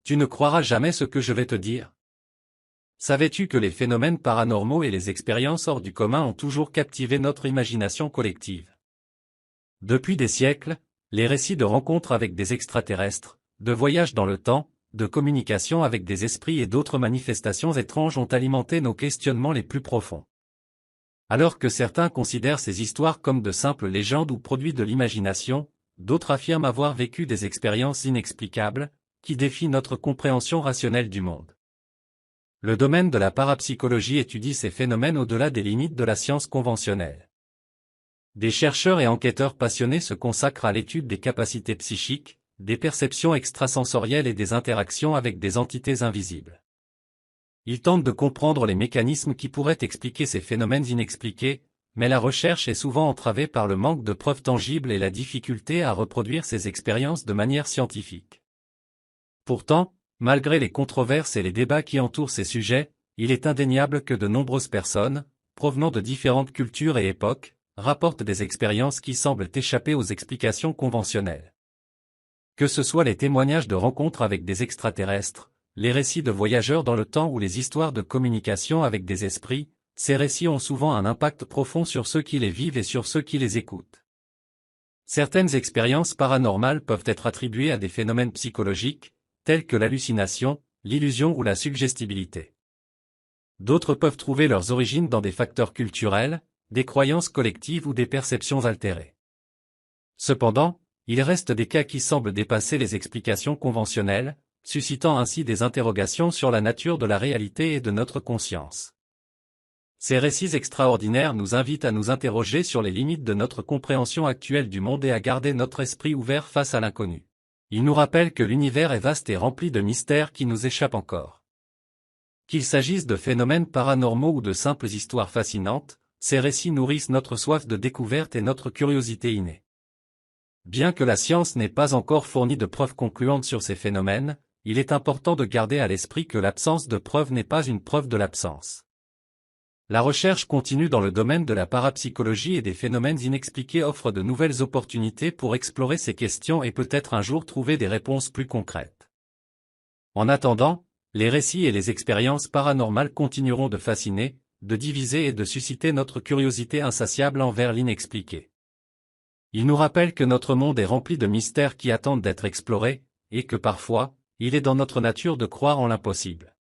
Tu ne croiras jamais ce que je vais te dire. Savais-tu que les phénomènes paranormaux et les expériences hors du commun ont toujours captivé notre imagination collective? Depuis des siècles, les récits de rencontres avec des extraterrestres, de voyages dans le temps, de communication avec des esprits et d'autres manifestations étranges ont alimenté nos questionnements les plus profonds. Alors que certains considèrent ces histoires comme de simples légendes ou produits de l'imagination, d'autres affirment avoir vécu des expériences inexplicables, qui défient notre compréhension rationnelle du monde. Le domaine de la parapsychologie étudie ces phénomènes au-delà des limites de la science conventionnelle. Des chercheurs et enquêteurs passionnés se consacrent à l'étude des capacités psychiques, des perceptions extrasensorielles et des interactions avec des entités invisibles. Ils tentent de comprendre les mécanismes qui pourraient expliquer ces phénomènes inexpliqués, mais la recherche est souvent entravée par le manque de preuves tangibles et la difficulté à reproduire ces expériences de manière scientifique. Pourtant, malgré les controverses et les débats qui entourent ces sujets, il est indéniable que de nombreuses personnes, provenant de différentes cultures et époques, rapportent des expériences qui semblent échapper aux explications conventionnelles. Que ce soit les témoignages de rencontres avec des extraterrestres, les récits de voyageurs dans le temps ou les histoires de communication avec des esprits, ces récits ont souvent un impact profond sur ceux qui les vivent et sur ceux qui les écoutent. Certaines expériences paranormales peuvent être attribuées à des phénomènes psychologiques, tels que l'hallucination, l'illusion ou la suggestibilité. D'autres peuvent trouver leurs origines dans des facteurs culturels, des croyances collectives ou des perceptions altérées. Cependant, il reste des cas qui semblent dépasser les explications conventionnelles, suscitant ainsi des interrogations sur la nature de la réalité et de notre conscience. Ces récits extraordinaires nous invitent à nous interroger sur les limites de notre compréhension actuelle du monde et à garder notre esprit ouvert face à l'inconnu. Ils nous rappellent que l'univers est vaste et rempli de mystères qui nous échappent encore. Qu'il s'agisse de phénomènes paranormaux ou de simples histoires fascinantes, ces récits nourrissent notre soif de découverte et notre curiosité innée. Bien que la science n'ait pas encore fourni de preuves concluantes sur ces phénomènes, il est important de garder à l'esprit que l'absence de preuves n'est pas une preuve de l'absence. La recherche continue dans le domaine de la parapsychologie et des phénomènes inexpliqués offre de nouvelles opportunités pour explorer ces questions et peut-être un jour trouver des réponses plus concrètes. En attendant, les récits et les expériences paranormales continueront de fasciner, de diviser et de susciter notre curiosité insatiable envers l'inexpliqué. Ils nous rappellent que notre monde est rempli de mystères qui attendent d'être explorés, et que parfois, il est dans notre nature de croire en l'impossible.